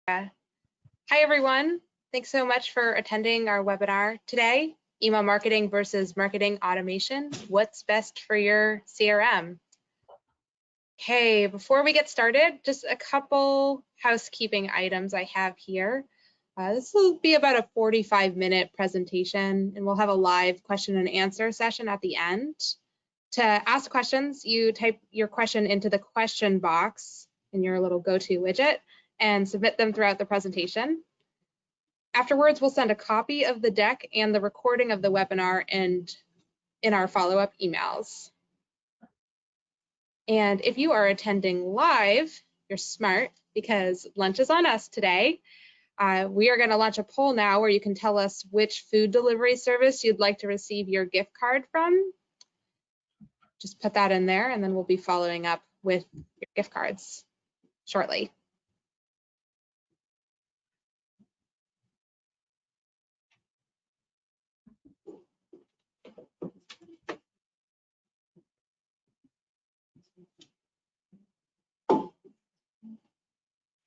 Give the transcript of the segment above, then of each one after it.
Hi, everyone. Thanks so much for attending our webinar today, Email Marketing versus Marketing Automation, What's Best for Your CRM? Okay, before we get started, just a couple housekeeping items I have here. This will be about a 45-minute presentation, and we'll have a live question and answer session at the end. To ask questions, you type your question into the question box in your little go-to widget and submit them throughout the presentation. Afterwards, we'll send a copy of the deck and the recording of the webinar and in our follow-up emails. And if you are attending live, you're smart because lunch is on us today. We are going to launch a poll now where you can tell us which food delivery service you'd like to receive your gift card from. Just put that in there, and then we'll be following up with your gift cards shortly.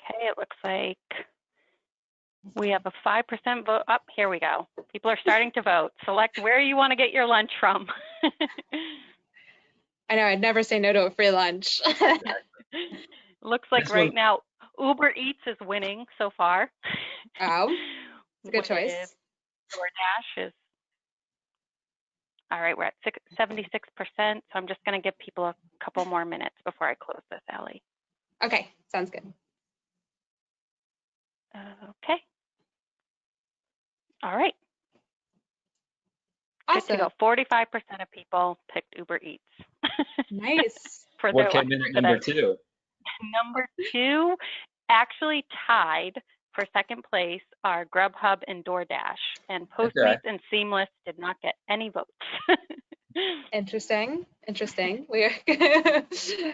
Okay, it looks like we have a 5% vote. Up, here we go. People are starting to vote. Select where you want to get your lunch from. I know, I'd never say no to a free lunch. Looks like right now Uber Eats is winning so far. Oh, it's a good choice. DoorDash is, all right, we're at 76%, so I'm just going to give people a couple more minutes before I close this, Ellie. Okay, sounds good. Okay. All right. Awesome. Good to go. 45% of people picked Uber Eats. Nice. For what came in at number two? Number two, actually tied for second place, are Grubhub and DoorDash. And Postmates and Seamless did not get any votes. Interesting.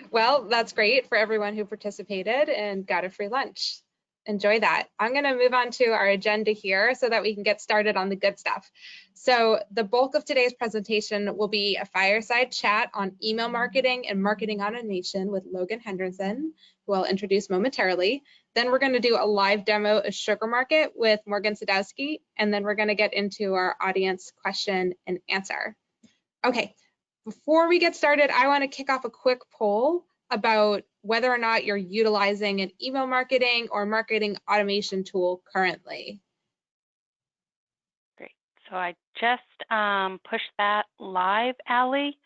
Well, that's great for everyone who participated and got a free lunch. Enjoy that. I'm going to move on to our agenda here so that we can get started on the good stuff. So the bulk of today's presentation will be a fireside chat on email marketing and marketing automation with Logan Henderson, who I'll introduce momentarily. Then we're going to do a live demo of Sugar Market with Morgan Sadowski, and then we're going to get into our audience question and answer. Okay, before we get started, I want to kick off a quick poll about whether or not you're utilizing an email marketing or marketing automation tool currently. Great. So I just pushed that live, Allie,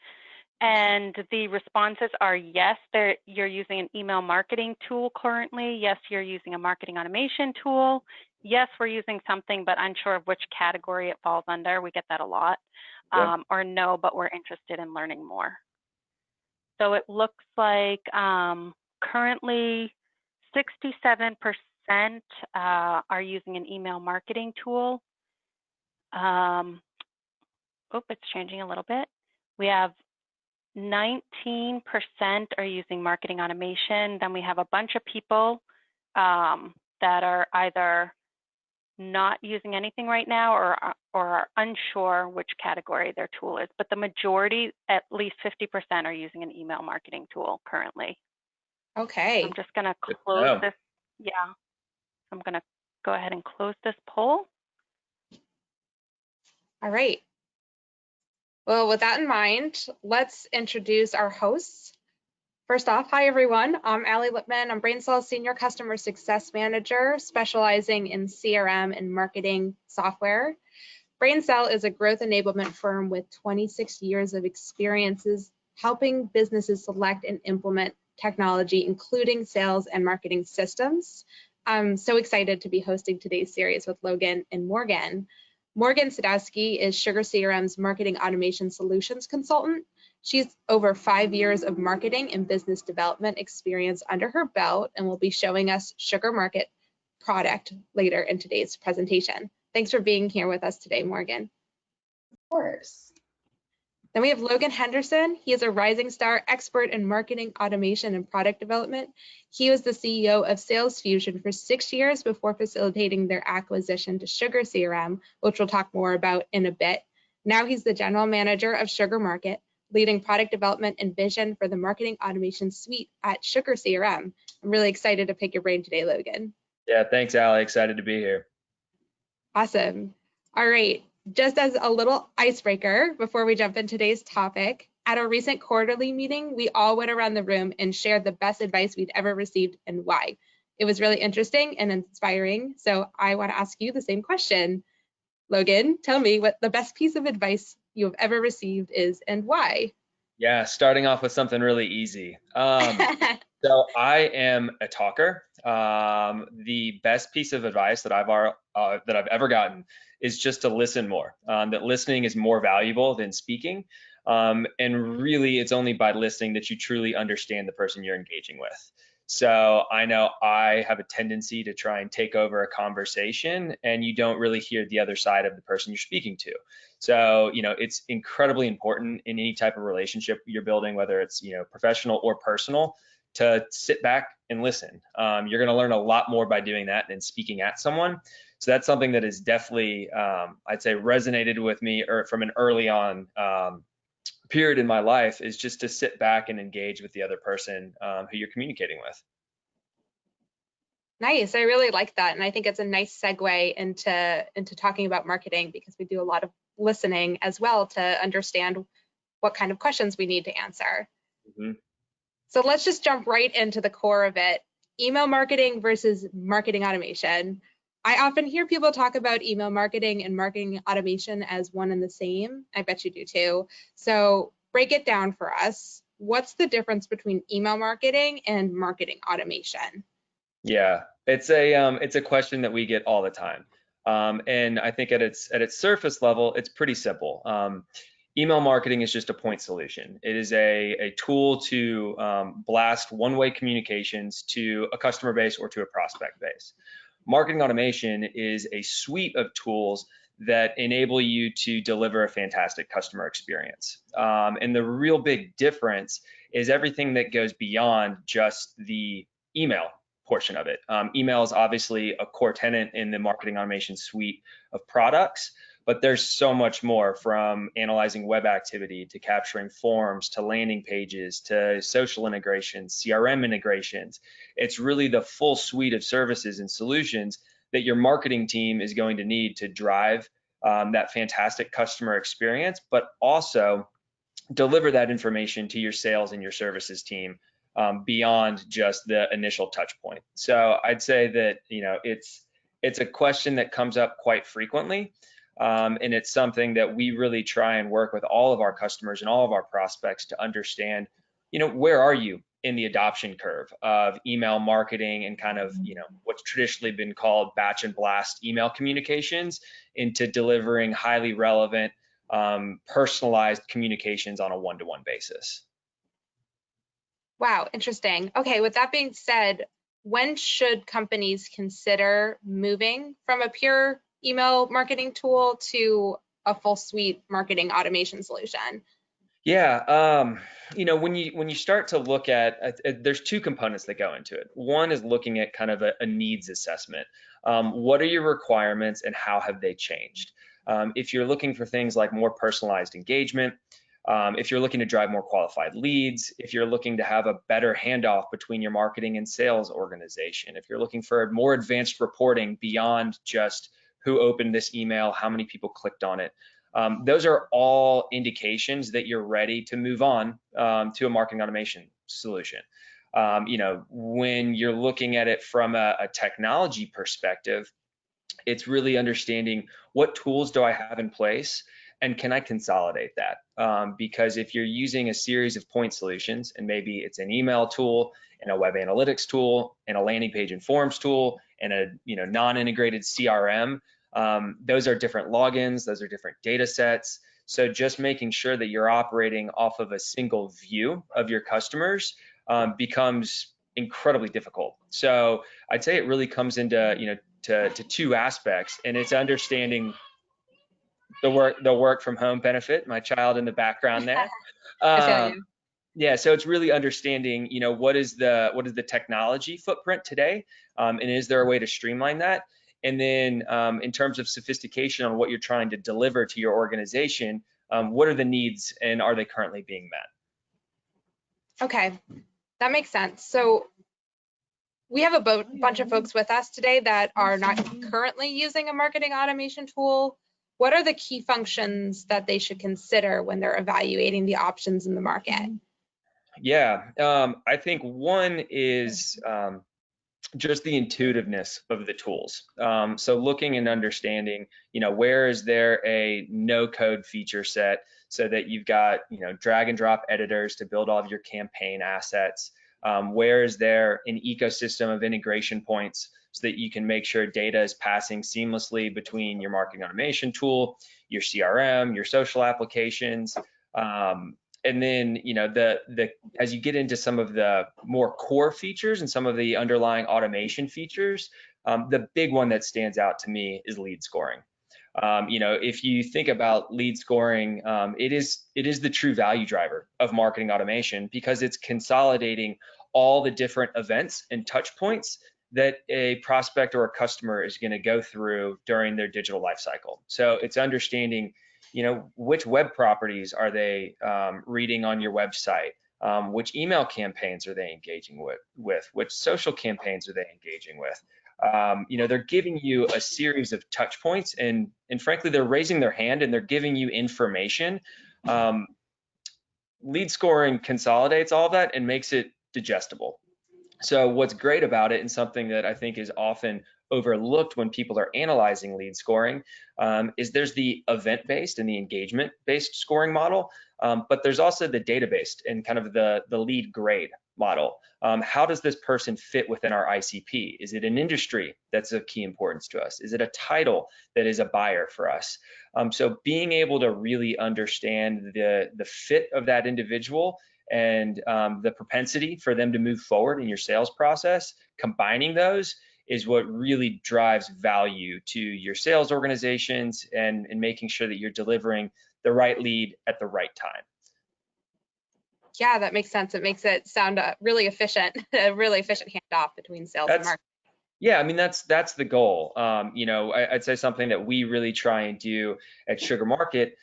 and the responses are yes, you're using an email marketing tool currently. Yes, you're using a marketing automation tool. Yes, we're using something, but unsure of which category it falls under. We get that a lot. Yeah. Or no, but we're interested in learning more. So it looks like currently 67% are using an email marketing tool. Oh, it's changing a little bit. We have 19% are using marketing automation. Then we have a bunch of people that are either not using anything right now or are unsure which category their tool is. But the majority, at least 50%, are using an email marketing tool currently. Okay. I'm just going to close this. Yeah. I'm going to go ahead and close this poll. All right. Well, with that in mind, let's introduce our hosts. First off, hi everyone, I'm Allie Lipman. I'm BrainSell's Senior Customer Success Manager, specializing in CRM and marketing software. BrainSell is a growth enablement firm with 26 years of experiences helping businesses select and implement technology, including sales and marketing systems. I'm so excited to be hosting today's series with Logan and Morgan. Morgan Sadowski is Sugar CRM's Marketing Automation Solutions Consultant. She's over 5 years of marketing and business development experience under her belt and will be showing us Sugar Market product later in today's presentation. Thanks for being here with us today, Morgan. Of course. Then we have Logan Henderson. He is a rising star expert in marketing automation and product development. He was the CEO of Salesfusion for 6 years before facilitating their acquisition to Sugar CRM, which we'll talk more about in a bit. Now he's the general manager of Sugar Market, leading product development and vision for the marketing automation suite at Sugar CRM. I'm really excited to pick your brain today, Logan. Yeah, thanks, Allie. Excited to be here. Awesome. All right. Just as a little icebreaker before we jump into today's topic, at a recent quarterly meeting, we all went around the room and shared the best advice we'd ever received and why. It was really interesting and inspiring. So I want to ask you the same question. Logan, tell me what the best piece of advice you have ever received is and why. Yeah, starting off with something really easy. So I am a talker. The best piece of advice that I've ever gotten is just to listen more. That listening is more valuable than speaking. And really, it's only by listening that you truly understand the person you're engaging with. So I know I have a tendency to try and take over a conversation, and you don't really hear the other side of the person you're speaking to. So, it's incredibly important in any type of relationship you're building, whether it's, professional or personal, to sit back and listen. You're going to learn a lot more by doing that than speaking at someone. So that's something that is definitely, I'd say, resonated with me or from an early on period in my life, is just to sit back and engage with the other person who you're communicating with. Nice. I really like that. And I think it's a nice segue into talking about marketing, because we do a lot of listening as well to understand what kind of questions we need to answer. Mm-hmm. So let's just jump right into the core of it. Email marketing versus marketing automation. I often hear people talk about email marketing and marketing automation as one and the same. I bet you do too. So break it down for us. What's the difference between email marketing and marketing automation? Yeah, it's a question that we get all the time. And I think at its surface level, it's pretty simple. Email marketing is just a point solution. It is a tool to blast one-way communications to a customer base or to a prospect base. Marketing automation is a suite of tools that enable you to deliver a fantastic customer experience. And the real big difference is everything that goes beyond just the email portion of it. Email is obviously a core tenant in the marketing automation suite of products, but there's so much more, from analyzing web activity to capturing forms to landing pages to social integrations, CRM integrations. It's really the full suite of services and solutions that your marketing team is going to need to drive that fantastic customer experience, but also deliver that information to your sales and your services team beyond just the initial touch point. So I'd say that, it's a question that comes up quite frequently. And it's something that we really try and work with all of our customers and all of our prospects to understand, where are you in the adoption curve of email marketing and kind of, what's traditionally been called batch and blast email communications into delivering highly relevant, personalized communications on a one-to-one basis. Wow, interesting. Okay, with that being said, when should companies consider moving from a pure email marketing tool to a full suite marketing automation solution? Yeah, when you start to look at, there's two components that go into it. One is looking at kind of a needs assessment. What are your requirements and how have they changed? If you're looking for things like more personalized engagement, if you're looking to drive more qualified leads, if you're looking to have a better handoff between your marketing and sales organization, if you're looking for more advanced reporting beyond just who opened this email, how many people clicked on it, those are all indications that you're ready to move on to a marketing automation solution. When you're looking at it from a technology perspective, it's really understanding what tools do I have in place and can I consolidate that? Because if you're using a series of point solutions, and maybe it's an email tool and a web analytics tool and a landing page and forms tool and a non-integrated CRM, those are different logins, those are different data sets. So just making sure that you're operating off of a single view of your customers becomes incredibly difficult. So I'd say it really comes into to two aspects, and it's understanding the work from home benefit, my child in the background there. I feel you. Yeah, so it's really understanding, what is the technology footprint today, and is there a way to streamline that? And then in terms of sophistication on what you're trying to deliver to your organization, what are the needs and are they currently being met? Okay, that makes sense. So We have a bunch of folks with us today that are not currently using a marketing automation tool. What are the key functions that they should consider when they're evaluating the options in the market? Yeah, I think one is just the intuitiveness of the tools. So looking and understanding, where is there a no code feature set so that you've got, drag and drop editors to build all of your campaign assets? Where is there an ecosystem of integration points so that you can make sure data is passing seamlessly between your marketing automation tool, your CRM, your social applications, and then, as you get into some of the more core features and some of the underlying automation features, the big one that stands out to me is lead scoring. If you think about lead scoring, it is the true value driver of marketing automation because it's consolidating all the different events and touch points that a prospect or a customer is going to go through during their digital life cycle. So it's understanding, which web properties are they reading on your website? Which email campaigns are they engaging with? Which social campaigns are they engaging with? They're giving you a series of touch points and frankly, they're raising their hand and they're giving you information. Lead scoring consolidates all of that and makes it digestible. So what's great about it, and something that I think is often overlooked when people are analyzing lead scoring, is there's the event-based and the engagement-based scoring model, but there's also the data-based and kind of the lead grade model. How does this person fit within our ICP? Is it an industry that's of key importance to us? Is it a title that is a buyer for us? So being able to really understand the fit of that individual and the propensity for them to move forward in your sales process, combining those is what really drives value to your sales organizations and making sure that you're delivering the right lead at the right time. Yeah, that makes sense. It makes it sound really efficient, a really efficient handoff between sales and marketing. Yeah, I mean, that's the goal. I'd say something that we really try and do at Sugar Market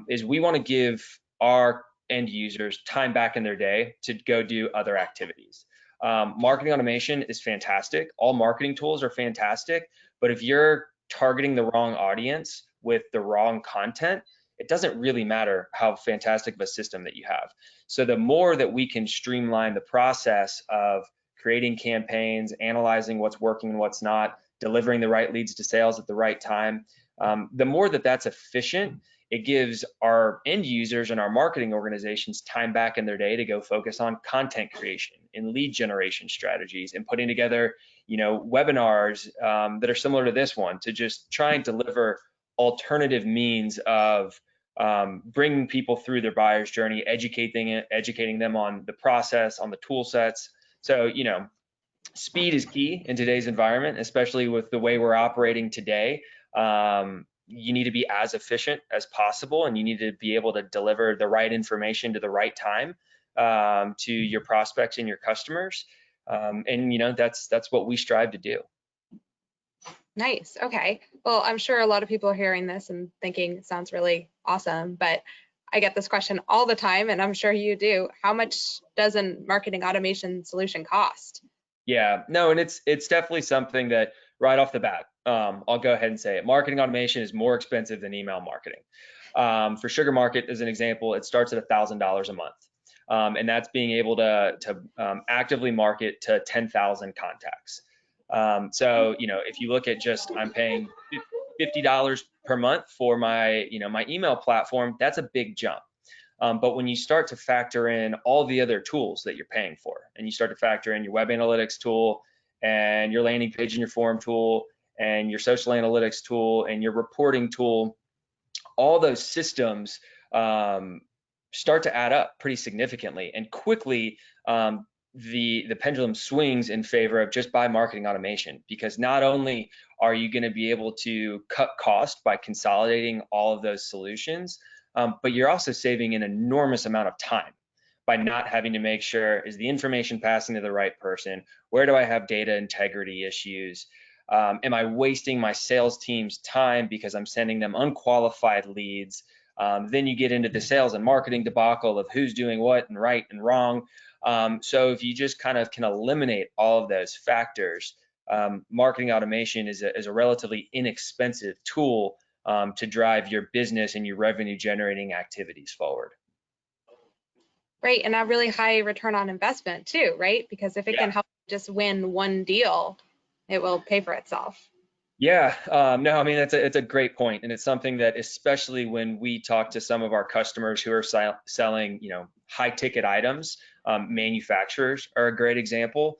is we want to give our end users time back in their day to go do other activities. Marketing automation is fantastic. All marketing tools are fantastic, but if you're targeting the wrong audience with the wrong content, it doesn't really matter how fantastic of a system that you have. So the more that we can streamline the process of creating campaigns, analyzing what's working and what's not, delivering the right leads to sales at the right time, the more that that's efficient, it gives our end users and our marketing organizations time back in their day to go focus on content creation and lead generation strategies and putting together, webinars that are similar to this one to just try and deliver alternative means of bringing people through their buyer's journey, educating them on the process, on the tool sets. So, speed is key in today's environment, especially with the way we're operating today. You need to be as efficient as possible, and you need to be able to deliver the right information to the right time to your prospects and your customers. And that's what we strive to do. Nice. Okay. Well, I'm sure a lot of people are hearing this and thinking it sounds really awesome, but I get this question all the time, and I'm sure you do. How much does a marketing automation solution cost? Yeah, no, and it's definitely something that right off the bat, I'll go ahead and say it. Marketing automation is more expensive than email marketing. For Sugar Market, as an example, it starts at $1,000 a month, and that's being able to actively market to 10,000 contacts. So if you look at just I'm paying $50 per month for my my email platform, that's a big jump. But when you start to factor in all the other tools that you're paying for, and you start to factor in your web analytics tool and your landing page and your form tool and your social analytics tool and your reporting tool, all those systems start to add up pretty significantly and quickly. The pendulum swings in favor of just buy marketing automation, because not only are you going to be able to cut cost by consolidating all of those solutions, but you're also saving an enormous amount of time by not having to make sure, is the information passing to the right person? Where do I have data integrity issues? Am I wasting my sales team's time because I'm sending them unqualified leads? Then you get into the sales and marketing debacle of who's doing what and right and wrong. So if you just kind of can eliminate all of those factors, marketing automation is a relatively inexpensive tool to drive your business and your revenue generating activities forward. Right, and a really high return on investment too, right? Because if it can help just win one deal, it will pay for itself. Yeah, no, I mean, it's a great point, and it's something that, especially when we talk to some of our customers who are selling, high ticket items, manufacturers are a great example.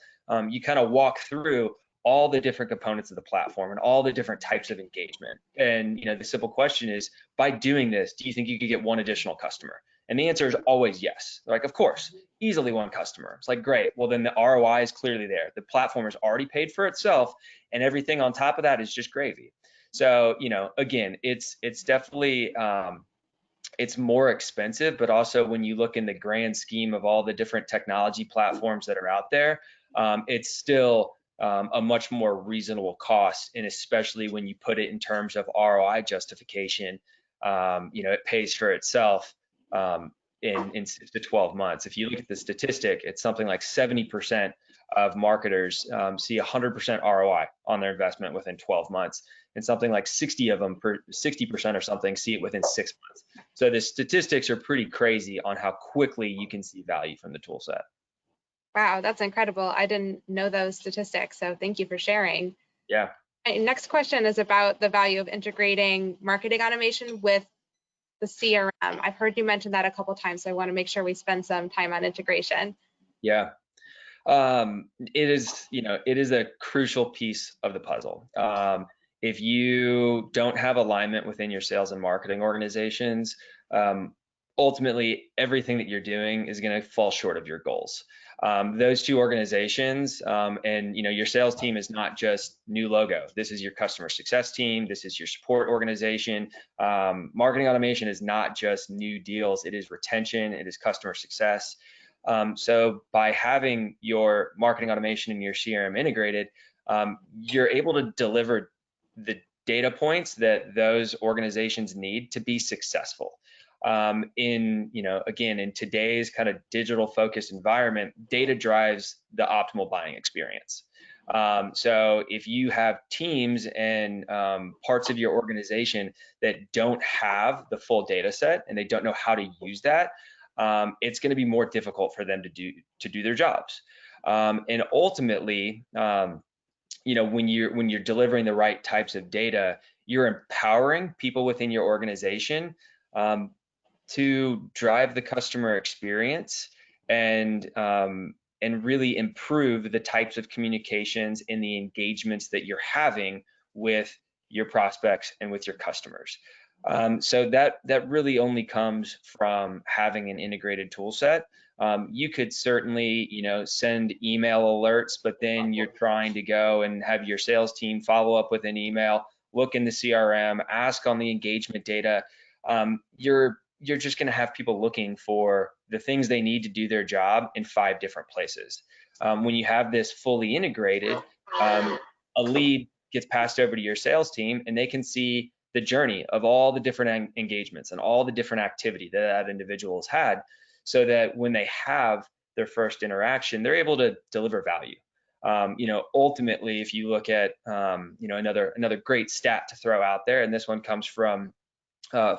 You kind of walk through all the different components of the platform and all the different types of engagement. And, the simple question is, by doing this, do you think you could get one additional customer? And the answer is always yes. They're like, of course, easily one customer. It's like, great. Well, then the ROI is clearly there. The platform has already paid for itself, and everything on top of that is just gravy. So, again, it's definitely, it's more expensive, but also when you look in the grand scheme of all the different technology platforms that are out there, it's still a much more reasonable cost. And especially when you put it in terms of ROI justification, it pays for itself in 6 to 12 months. If you look at the statistic, it's something like 70% of marketers see 100% ROI on their investment within 12 months, and something like 60% or something see it within 6 months. So the statistics are pretty crazy on how quickly you can see value from the tool set. Wow, that's incredible. I didn't know those statistics, so thank you for sharing. Yeah. My next question is about the value of integrating marketing automation with the CRM. I've heard you mention that a couple of times, so I want to make sure we spend some time on integration. Yeah. It is a crucial piece of the puzzle. If you don't have alignment within your sales and marketing organizations, ultimately everything that you're doing is going to fall short of your goals. Those two organizations, and your sales team is not just new logo. This is your customer success team. This is your support organization. Marketing automation is not just new deals. It is retention. It is customer success. So by having your marketing automation and your CRM integrated, you're able to deliver the data points that those organizations need to be successful. In today's kind of digital focused environment, data drives the optimal buying experience. So if you have teams and parts of your organization that don't have the full data set and they don't know how to use that, it's going to be more difficult for them to do their jobs. And ultimately, when you're delivering the right types of data, you're empowering people within your organization to drive the customer experience and really improve the types of communications and the engagements that you're having with your prospects and with your customers. So that really only comes from having an integrated tool set. You could certainly, send email alerts, but then you're trying to go and have your sales team follow up with an email, look in the CRM, ask on the engagement data. You're just going to have people looking for the things they need to do their job in 5 different places. When you have this fully integrated, a lead gets passed over to your sales team and they can see the journey of all the different engagements and all the different activity that individual has had, so that when they have their first interaction, they're able to deliver value. Ultimately, if you look at another great stat to throw out there, and this one comes from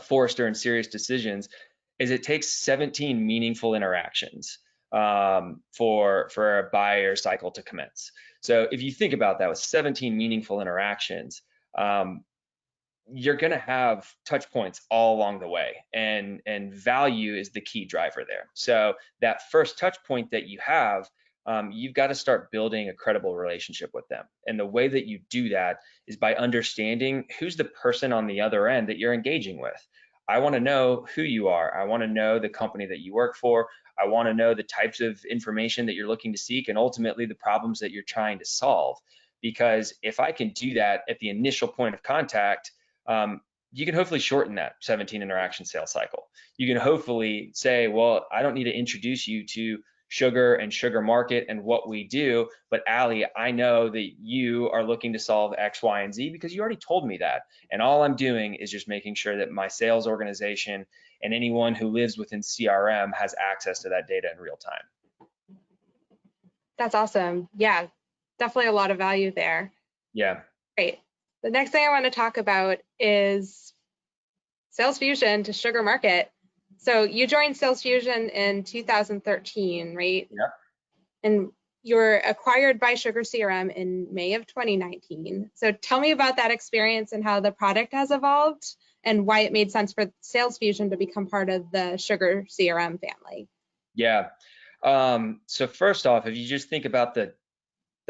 Forrester and Serious Decisions, is it takes 17 meaningful interactions for a buyer cycle to commence. So if you think about that, with 17 meaningful interactions, you're going to have touch points all along the way, and value is the key driver there. So that first touch point that you have, you've got to start building a credible relationship with them. And the way that you do that is by understanding who's the person on the other end that you're engaging with. I want to know who you are. I want to know the company that you work for. I want to know the types of information that you're looking to seek, and ultimately the problems that you're trying to solve. Because if I can do that at the initial point of contact, you can hopefully shorten that 17 interaction sales cycle. You can hopefully say, well, I don't need to introduce you to sugar and sugar market and what we do. But Allie, I know that you are looking to solve X, Y, and Z because you already told me that. And all I'm doing is just making sure that my sales organization and anyone who lives within CRM has access to that data in real time. That's awesome. Yeah, definitely a lot of value there. Yeah. Great. The next thing I want to talk about is Salesfusion to Sugar Market. So you joined Salesfusion in 2013, right? Yeah. And you were acquired by Sugar CRM in May of 2019. So tell me about that experience and how the product has evolved and why it made sense for Salesfusion to become part of the Sugar CRM family. Yeah. So first off, if you just think about the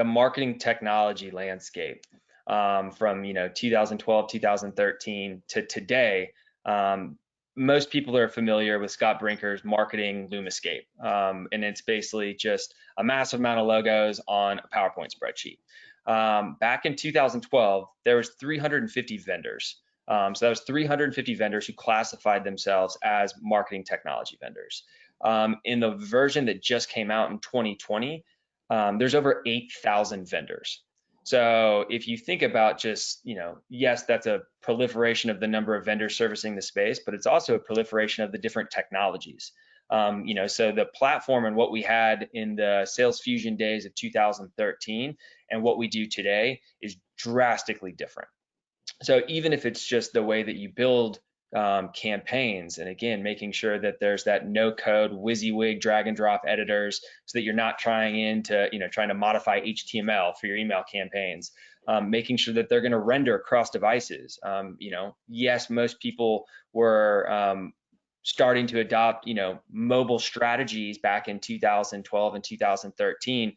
marketing technology landscape from 2012, 2013 to today, most people are familiar with Scott Brinker's marketing Lumascape, and it's basically just a massive amount of logos on a PowerPoint spreadsheet. Back in 2012, there was 350 vendors. So that was 350 vendors who classified themselves as marketing technology vendors. In the version that just came out in 2020, there's over 8,000 vendors. So if you think about just, yes, that's a proliferation of the number of vendors servicing the space, but it's also a proliferation of the different technologies. So the platform and what we had in the Salesfusion days of 2013 and what we do today is drastically different. So even if it's just the way that you build campaigns, and again, making sure that there's that no code WYSIWYG drag and drop editors so that you're not trying to modify HTML for your email campaigns, making sure that they're going to render across devices. Yes, most people were starting to adopt, mobile strategies back in 2012 and 2013.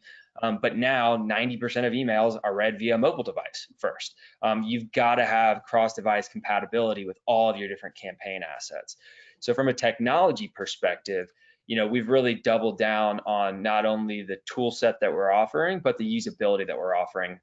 But now 90% of emails are read via mobile device first. You've got to have cross-device compatibility with all of your different campaign assets. So from a technology perspective, we've really doubled down on not only the tool set that we're offering, but the usability that we're offering,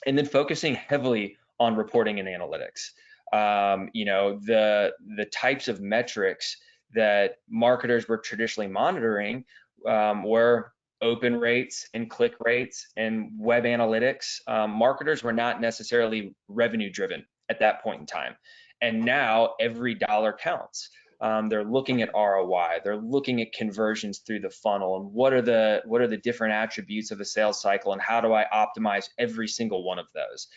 and then focusing heavily on reporting and analytics. The types of metrics that marketers were traditionally monitoring were open rates and click rates and web analytics. Marketers were not necessarily revenue driven at that point in time. And now every dollar counts. They're looking at ROI, they're looking at conversions through the funnel, and what are the different attributes of a sales cycle, and how do I optimize every single one of those?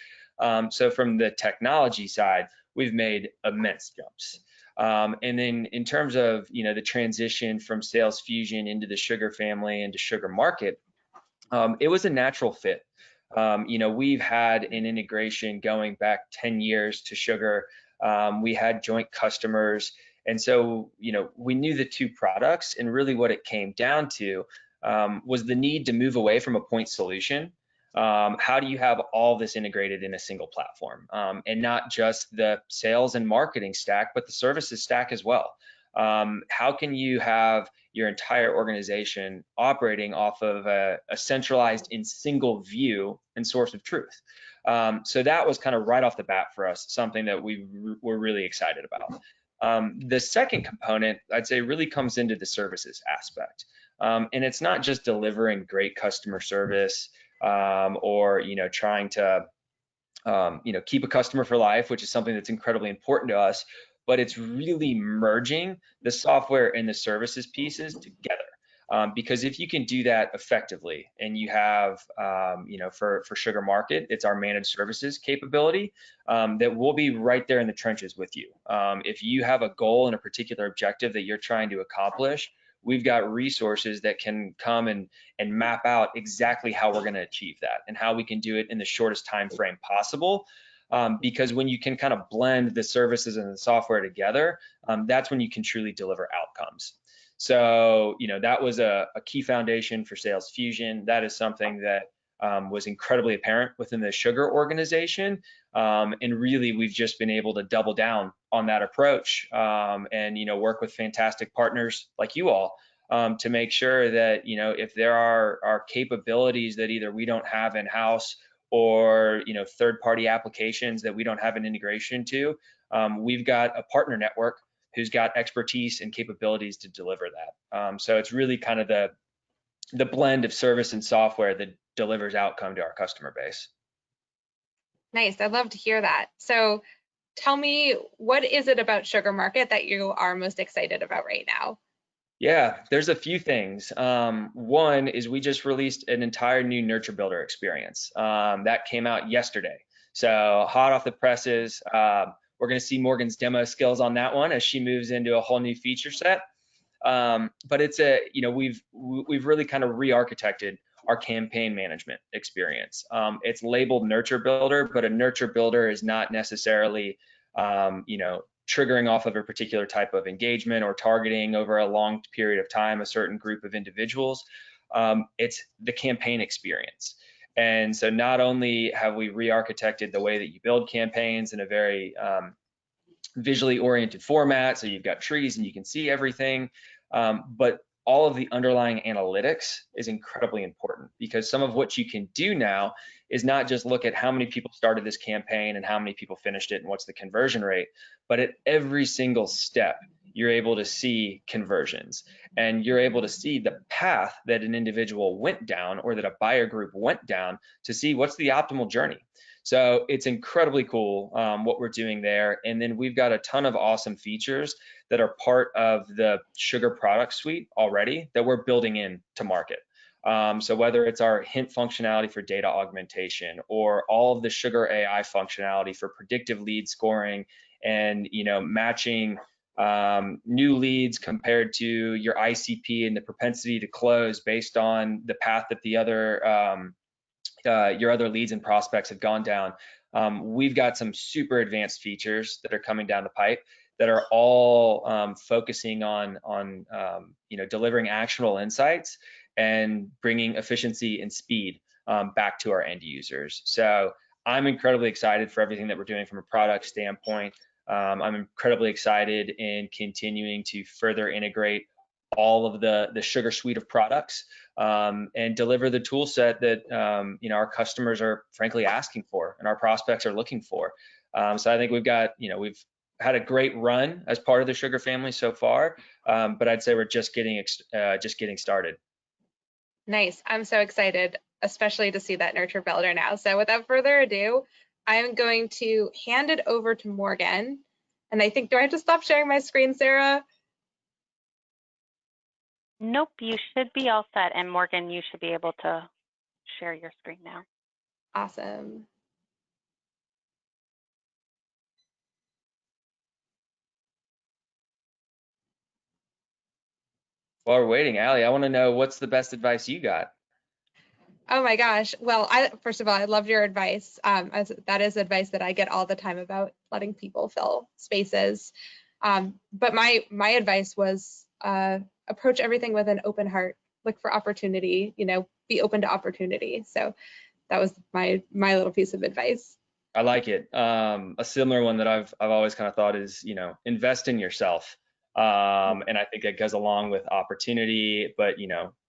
So from the technology side, we've made immense jumps. And then in terms of the transition from Salesfusion into the Sugar family and to Sugar Market, it was a natural fit. We've had an integration going back 10 years to Sugar. We had joint customers, and so we knew the two products, and really what it came down to was the need to move away from a point solution. How do you have all this integrated in a single platform, and not just the sales and marketing stack, but the services stack as well? How can you have your entire organization operating off of a centralized and single view and source of truth? So that was kind of right off the bat for us, something that we were really excited about. The second component, I'd say, really comes into the services aspect. And it's not just delivering great customer service, or trying to keep a customer for life, which is something that's incredibly important to us, but it's really merging the software and the services pieces together. Because if you can do that effectively, and you have, for Sugar Market, it's our managed services capability that will be right there in the trenches with you. If you have a goal and a particular objective that you're trying to accomplish, we've got resources that can come and map out exactly how we're going to achieve that and how we can do it in the shortest time frame possible. Because when you can kind of blend the services and the software together, that's when you can truly deliver outcomes. So, that was a key foundation for Salesfusion. That is something that was incredibly apparent within the Sugar organization. And really, we've just been able to double down on that approach, and, work with fantastic partners like you all to make sure that, if there are capabilities that either we don't have in-house, or third-party applications that we don't have an integration to, we've got a partner network who's got expertise and capabilities to deliver that. So it's really kind of the blend of service and software that delivers outcome to our customer base. Nice. I'd love to hear that. So tell me, what is it about Sugar Market that you are most excited about right now? Yeah, there's a few things. One is we just released an entire new Nurture Builder experience that came out yesterday. So hot off the presses. We're going to see Morgan's demo skills on that one as she moves into a whole new feature set. But it's we've really kind of re-architected our campaign management experience. It's labeled Nurture Builder, but a Nurture Builder is not necessarily triggering off of a particular type of engagement or targeting over a long period of time a certain group of individuals. It's the campaign experience. And so not only have we re-architected the way that you build campaigns in a very visually oriented format, so you've got trees and you can see everything, but all of the underlying analytics is incredibly important, because some of what you can do now is not just look at how many people started this campaign and how many people finished it and what's the conversion rate, but at every single step, you're able to see conversions, and you're able to see the path that an individual went down or that a buyer group went down to see what's the optimal journey. So it's incredibly cool what we're doing there. And then we've got a ton of awesome features that are part of the Sugar product suite already that we're building in to market. So whether it's our hint functionality for data augmentation, or all of the Sugar AI functionality for predictive lead scoring and matching new leads compared to your ICP and the propensity to close based on the path that the other your other leads and prospects have gone down. We've got some super advanced features that are coming down the pipe that are all focusing on delivering actionable insights and bringing efficiency and speed back to our end users. So I'm incredibly excited for everything that we're doing from a product standpoint. I'm incredibly excited in continuing to further integrate all of the Sugar suite of products and deliver the tool set that our customers are frankly asking for and our prospects are looking for. So I think we've had a great run as part of the Sugar family so far, but I'd say we're just getting started. Nice. I'm so excited, especially to see that Nurture Builder now. So without further ado, I'm going to hand it over to Morgan. And I think, do I have to stop sharing my screen, Sarah? Nope, you should be all set. And Morgan, you should be able to share your screen now. Awesome. While we're waiting, Allie, I want to know, what's the best advice you got? Oh my gosh. Well, first of all, I loved your advice. That is advice that I get all the time about letting people fill spaces. But my advice was approach everything with an open heart. Look for opportunity. Be open to opportunity. So that was my little piece of advice. I like it. A similar one that I've always kind of thought is, invest in yourself. And I think it goes along with opportunity, but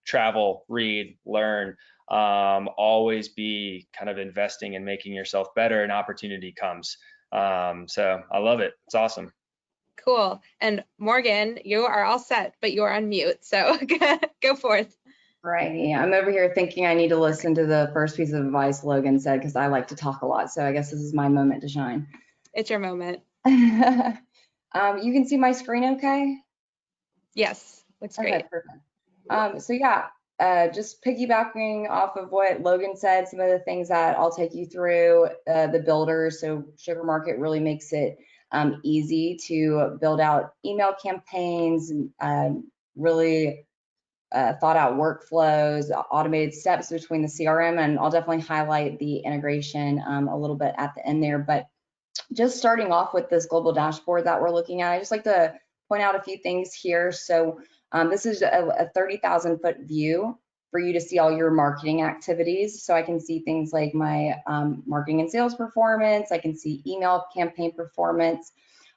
travel, read, learn, always be kind of investing and making yourself better, and opportunity comes. So I love it. It's awesome. Cool. And Morgan, you are all set, but you are on mute. So go forth. Right. Yeah. I'm over here thinking I need to listen to the first piece of advice Logan said, because I like to talk a lot. So I guess this is my moment to shine. It's your moment. You can see my screen okay? Yes, looks great. Okay, perfect. So yeah, just piggybacking off of what Logan said, some of the things that I'll take you through, the builders. So Sugar Market really makes it easy to build out email campaigns, really thought out workflows, automated steps between the CRM, and I'll definitely highlight the integration a little bit at the end there. But just starting off with this global dashboard that we're looking at, I just like to point out a few things here. So this is a 30,000 foot view for you to see all your marketing activities. So I can see things like my marketing and sales performance. I can see email campaign performance,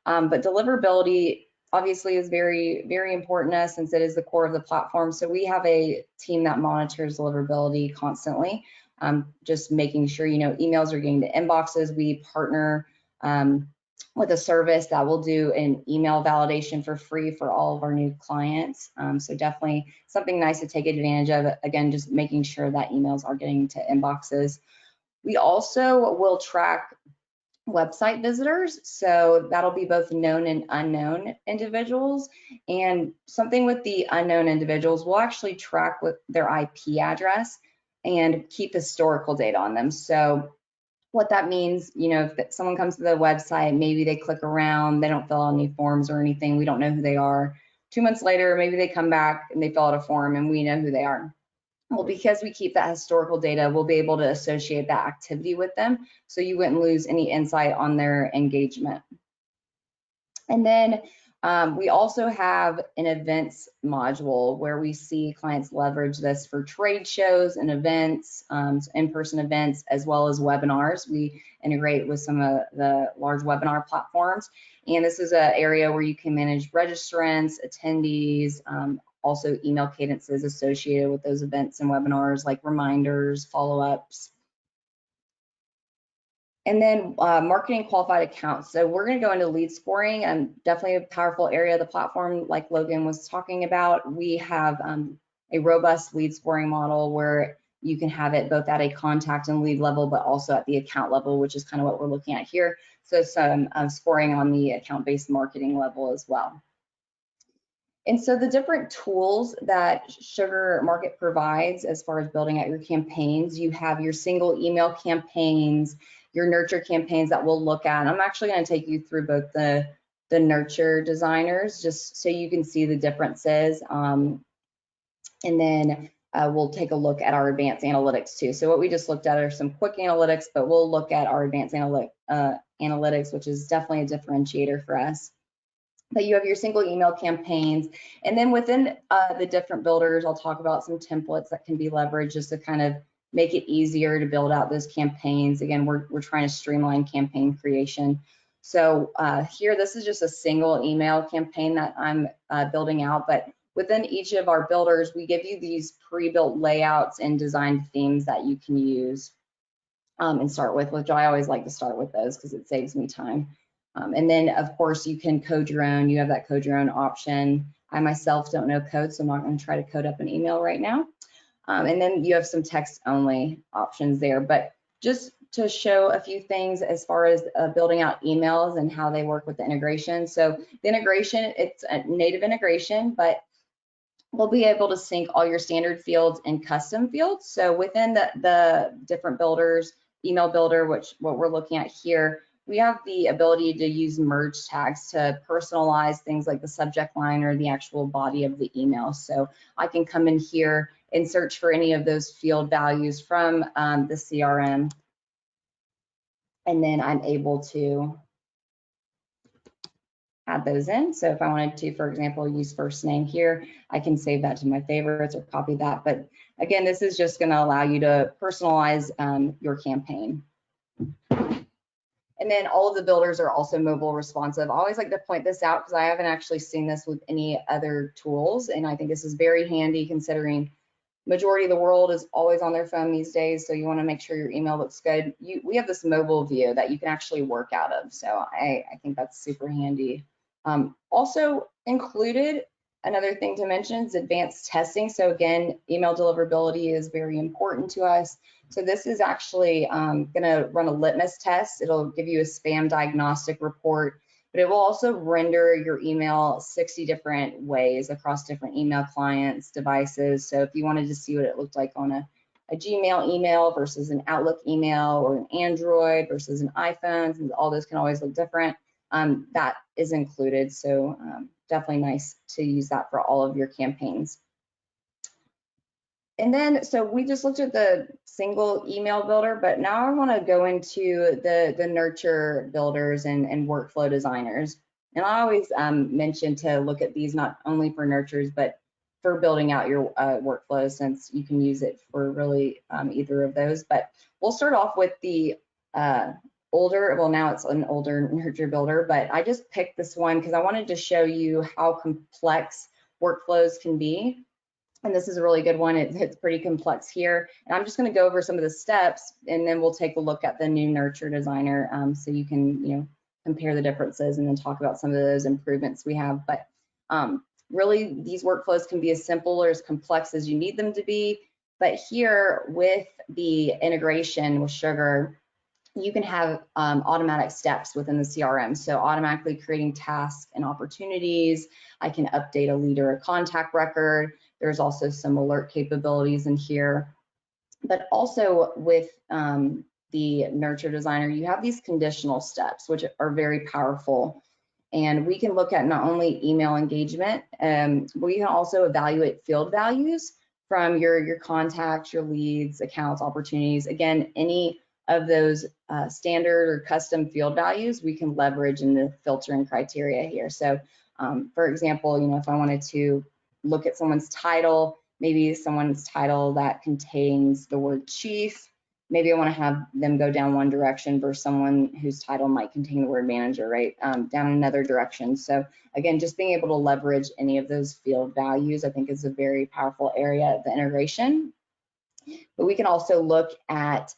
but deliverability obviously is very, very important to us since it is the core of the platform. So we have a team that monitors deliverability constantly, just making sure, emails are getting to inboxes. We partner with a service that will do an email validation for free for all of our new clients. So definitely something nice to take advantage of. Again, just making sure that emails are getting to inboxes. We also will track website visitors. So that'll be both known and unknown individuals. And something with the unknown individuals, we'll actually track with their IP address and keep historical data on them. So what that means, you know, if someone comes to the website, maybe they click around, they don't fill out any forms or anything, we don't know who they are. 2 months later, maybe they come back and they fill out a form and we know who they are. Well, because we keep that historical data, we'll be able to associate that activity with them, so you wouldn't lose any insight on their engagement. And then we also have an events module where we see clients leverage this for trade shows and events, in-person events, as well as webinars. We integrate with some of the large webinar platforms. And this is an area where you can manage registrants, attendees, also email cadences associated with those events and webinars, like reminders, follow-ups. And then marketing qualified accounts. So we're going to go into lead scoring, definitely a powerful area of the platform like Logan was talking about. We have a robust lead scoring model where you can have it both at a contact and lead level, but also at the account level, which is kind of what we're looking at here. So some scoring on the account-based marketing level as well. And so the different tools that Sugar Market provides as far as building out your campaigns, you have your single email campaigns, your nurture campaigns that we'll look at. I'm actually going to take you through both the nurture designers just so you can see the differences. And then we'll take a look at our advanced analytics too. So what we just looked at are some quick analytics, but we'll look at our advanced analytics, which is definitely a differentiator for us. But you have your single email campaigns, and then within the different builders, I'll talk about some templates that can be leveraged just to kind of make it easier to build out those campaigns. Again, we're trying to streamline campaign creation. So here, this is just a single email campaign that I'm building out, but within each of our builders, we give you these pre-built layouts and design themes that you can use and start with, which I always like to start with those because it saves me time. And then, of course, you can code your own. You have that code your own option. I myself don't know code, so I'm not going to try to code up an email right now. And then you have some text-only options there. But just to show a few things as far as building out emails and how they work with the integration. So the integration, it's a native integration, but we'll be able to sync all your standard fields and custom fields. So within the different builders, email builder, which what we're looking at here, we have the ability to use merge tags to personalize things like the subject line or the actual body of the email. So I can come in here and search for any of those field values from the CRM. And then I'm able to add those in. So if I wanted to, for example, use first name here, I can save that to my favorites or copy that. But again, this is just going to allow you to personalize your campaign. And then all of the builders are also mobile responsive. I always like to point this out because I haven't actually seen this with any other tools. And I think this is very handy considering majority of the world is always on their phone these days. So you want to make sure your email looks good. We have this mobile view that you can actually work out of. So I think that's super handy. Also included, another thing to mention is advanced testing. So again, email deliverability is very important to us. So this is actually going to run a litmus test. It'll give you a spam diagnostic report, but it will also render your email 60 different ways across different email clients, devices. So if you wanted to see what it looked like on a Gmail email versus an Outlook email or an Android versus an iPhone, and all those can always look different, that is included. So definitely nice to use that for all of your campaigns. And then, so we just looked at the single email builder, but now I want to go into the nurture builders and workflow designers. And I always mention to look at these not only for nurtures, but for building out your workflow, since you can use it for really either of those. But we'll start off with the older, well, now it's an older nurture builder, but I just picked this one because I wanted to show you how complex workflows can be. And this is a really good one. It's pretty complex here. And I'm just going to go over some of the steps, and then we'll take a look at the new nurture designer so you can, compare the differences and then talk about some of those improvements we have. But really, these workflows can be as simple or as complex as you need them to be. But here with the integration with Sugar, you can have automatic steps within the CRM. So automatically creating tasks and opportunities. I can update a lead or a contact record. There's also some alert capabilities in here. But also with the Nurture Designer, you have these conditional steps, which are very powerful. And we can look at not only email engagement, we can also evaluate field values from your contacts, your leads, accounts, opportunities. Again, any of those standard or custom field values we can leverage in the filtering criteria here. So for example, if I wanted to look at someone's title, maybe someone's title that contains the word chief, maybe I want to have them go down one direction versus someone whose title might contain the word manager, right? Down another direction. So again, just being able to leverage any of those field values, I think is a very powerful area of the integration. But we can also look at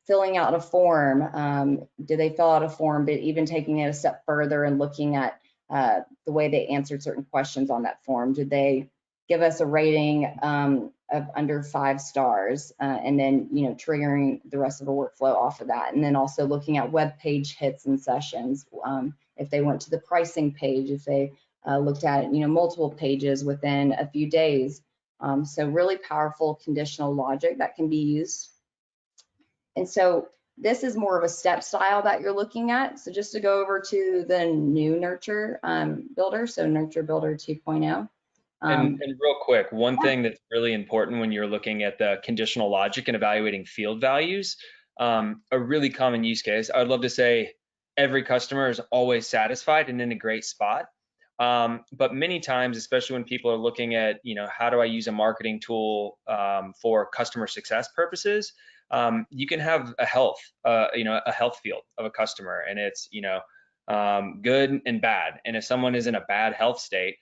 filling out a form. Did they fill out a form, but even taking it a step further and looking at the way they answered certain questions on that form? Did they give us a rating of under 5 stars, and then triggering the rest of the workflow off of that, and then also looking at web page hits and sessions. If they went to the pricing page, if they looked at multiple pages within a few days. So really powerful conditional logic that can be used. And so this is more of a step style that you're looking at. So just to go over to the new Nurture Builder, so Nurture Builder 2.0. And real quick, one thing that's really important when you're looking at the conditional logic and evaluating field values, a really common use case, I'd love to say every customer is always satisfied and in a great spot. But many times, especially when people are looking at, how do I use a marketing tool for customer success purposes, you can have a health field of a customer, and it's, good and bad. And if someone is in a bad health state,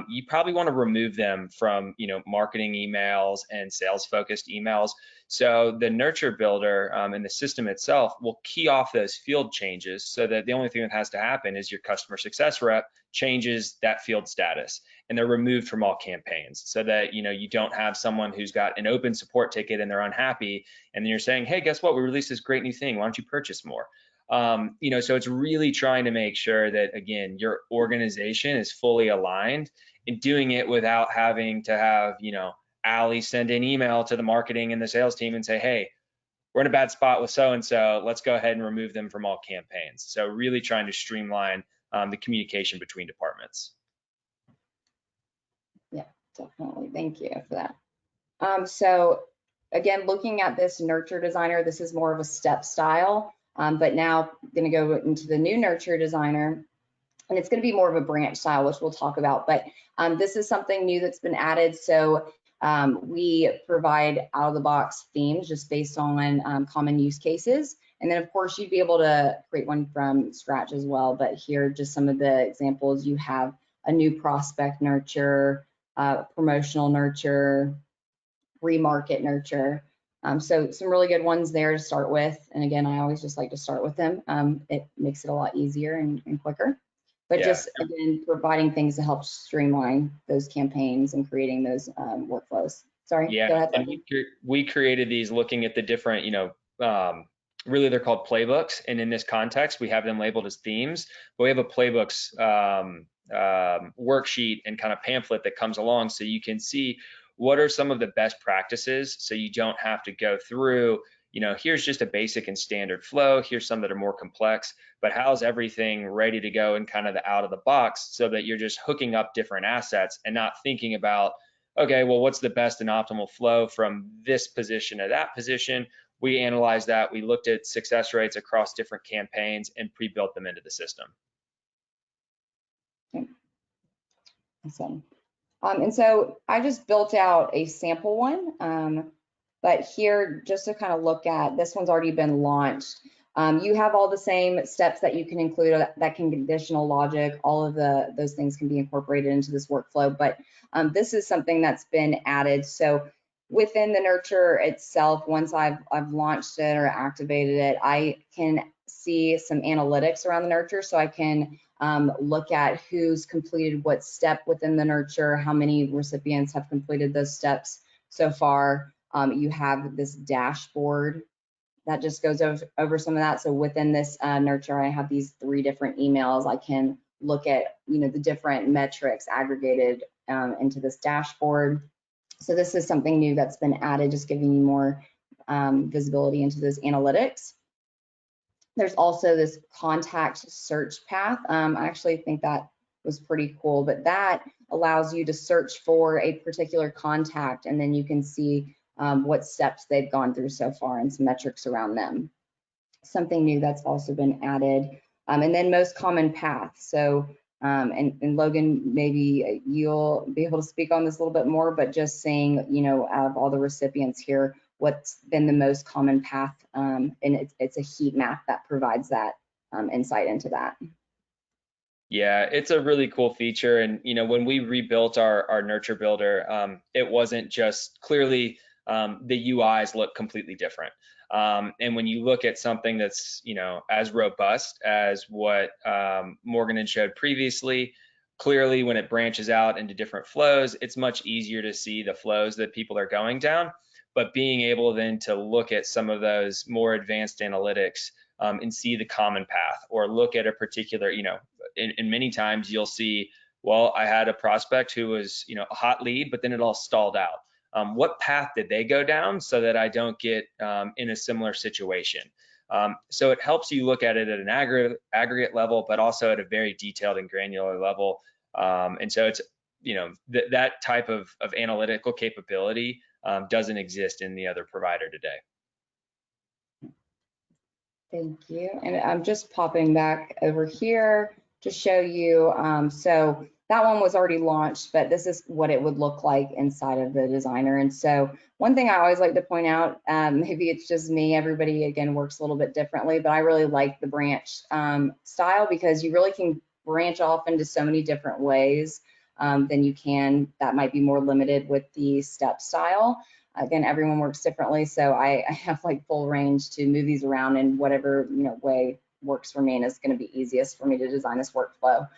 you probably want to remove them from, marketing emails and sales focused emails. So the Nurture Builder and the system itself will key off those field changes so that the only thing that has to happen is your customer success rep changes that field status, and they're removed from all campaigns, so that you don't have someone who's got an open support ticket and they're unhappy, and then you're saying, hey, guess what, we released this great new thing, why don't you purchase more? So it's really trying to make sure that, again, your organization is fully aligned, and doing it without having to have, Allie send an email to the marketing and the sales team and say, hey, we're in a bad spot with so-and-so, let's go ahead and remove them from all campaigns. So really trying to streamline the communication between departments. Yeah, definitely. Thank you for that. So again, looking at this Nurture Designer, this is more of a step style. But now I'm going to go into the new Nurture Designer, and it's going to be more of a branch style, which we'll talk about. But this is something new that's been added. So we provide out-of-the-box themes just based on common use cases. And then, of course, you'd be able to create one from scratch as well. But here are just some of the examples. You have a new prospect nurture, promotional nurture, remarket nurture. So some really good ones there to start with. And again, I always just like to start with them. It makes it a lot easier and quicker. But just, again, providing things to help streamline those campaigns and creating those workflows. Sorry, yeah, go ahead. And we created these looking at the different, really they're called playbooks. And in this context, we have them labeled as themes, but we have a playbooks worksheet and kind of pamphlet that comes along, so you can see what are some of the best practices, so you don't have to go through, here's just a basic and standard flow, here's some that are more complex, but how's everything ready to go in kind of the out of the box, so that you're just hooking up different assets and not thinking about, okay, well, what's the best and optimal flow from this position to that position? We analyzed that, we looked at success rates across different campaigns and pre-built them into the system. Awesome. And so I just built out a sample one, but here, just to kind of look at, this one's already been launched. You have all the same steps that you can include, that conditional logic, all of those things can be incorporated into this workflow, but this is something that's been added. So within the Nurture itself, once I've launched it or activated it, I can see some analytics around the nurture, so I can look at who's completed what step within the nurture, how many recipients have completed those steps so far. You have this dashboard that just goes over some of that. So within this nurture, I have these 3 different emails. I can look at, the different metrics aggregated into this dashboard. So this is something new that's been added, just giving you more visibility into those analytics. There's also this contact search path. I actually think that was pretty cool, but that allows you to search for a particular contact, and then you can see what steps they've gone through so far and some metrics around them. Something new that's also been added. And then most common path. So, and Logan, maybe you'll be able to speak on this a little bit more, but just saying, out of all the recipients here, what's been the most common path, and it's a heat map that provides that insight into that. Yeah, it's a really cool feature. And, when we rebuilt our nurture builder, it wasn't just clearly the UIs look completely different. And when you look at something that's, as robust as what Morgan had showed previously, clearly when it branches out into different flows, it's much easier to see the flows that people are going down. But being able then to look at some of those more advanced analytics and see the common path, or look at a particular, in many times you'll see, well, I had a prospect who was, a hot lead, but then it all stalled out. What path did they go down so that I don't get in a similar situation? So it helps you look at it at an aggregate level, but also at a very detailed and granular level. And so it's, that type of analytical capability doesn't exist in the other provider today. Thank you. And I'm just popping back over here to show you. So that one was already launched, but this is what it would look like inside of the designer. And so one thing I always like to point out, maybe it's just me, everybody again works a little bit differently, but I really like the branch style, because you really can branch off into so many different ways than you can. That might be more limited with the step style. Again, everyone works differently, so I have like full range to move these around in whatever way works for me and is going to be easiest for me to design this workflow.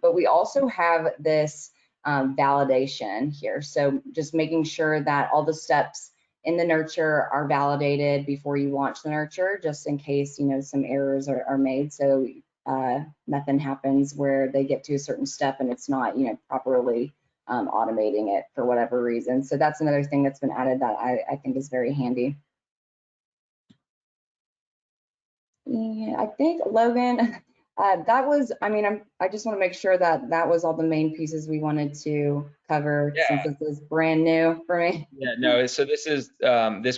But we also have this validation here, so just making sure that all the steps in the nurture are validated before you launch the nurture, just in case some errors are made, so nothing happens where they get to a certain step and it's not properly automating it for whatever reason. So that's another thing that's been added that I think is very handy. Yeah, I think Logan, that was, I just want to make sure that that was all the main pieces we wanted to cover, since this is brand new for me. Yeah, no, so this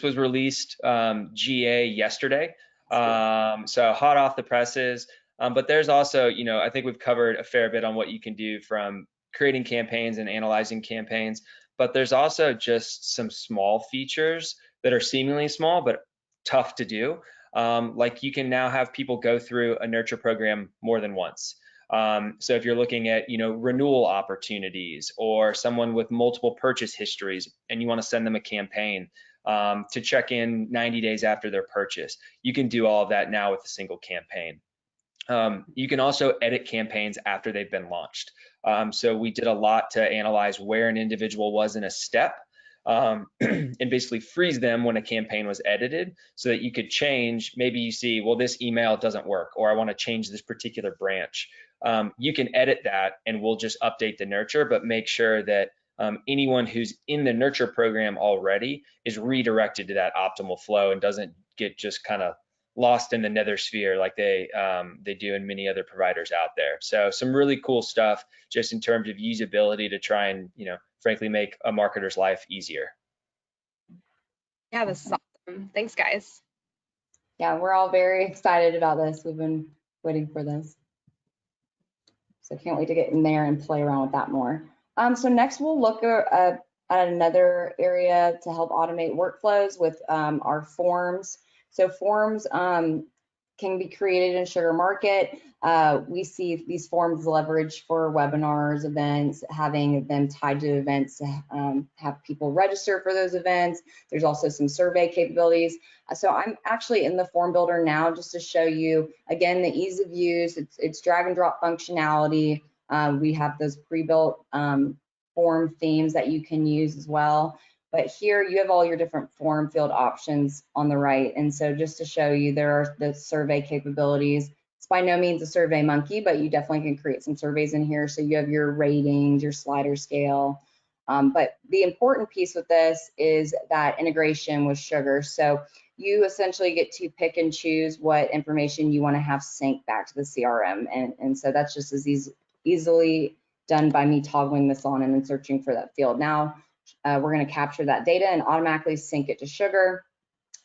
was released GA yesterday. So hot off the presses. But there's also, I think we've covered a fair bit on what you can do from creating campaigns and analyzing campaigns, but there's also just some small features that are seemingly small but tough to do. Like you can now have people go through a nurture program more than once. So if you're looking at renewal opportunities, or someone with multiple purchase histories and you want to send them a campaign to check in 90 days after their purchase, you can do all of that now with a single campaign. You can also edit campaigns after they've been launched. So we did a lot to analyze where an individual was in a step, and basically freeze them when a campaign was edited, so that you could change. Maybe you see, well, this email doesn't work, or I want to change this particular branch. You can edit that and we'll just update the nurture, but make sure that anyone who's in the nurture program already is redirected to that optimal flow and doesn't get just kind of lost in the nether sphere like they do in many other providers out there. So some really cool stuff just in terms of usability to try and, frankly, make a marketer's life easier. Yeah, this is awesome. Thanks, guys. Yeah, we're all very excited about this. We've been waiting for this. So can't wait to get in there and play around with that more. So next we'll look at another area to help automate workflows with our forms. So forms can be created in Sugar Market. We see these forms leveraged for webinars, events, having them tied to events to have people register for those events. There's also some survey capabilities. So I'm actually in the form builder now just to show you, again, the ease of use. It's drag and drop functionality. We have those pre-built form themes that you can use as well. But here you have all your different form field options on the right. And so just to show you, there are the survey capabilities. It's by no means a survey monkey, but you definitely can create some surveys in here. So you have your ratings, your slider scale. But the important piece with this is that integration with Sugar. So you essentially get to pick and choose what information you want to have synced back to the CRM. And so that's just as easily done by me toggling this on and then searching for that field. Now, we're going to capture that data and automatically sync it to Sugar.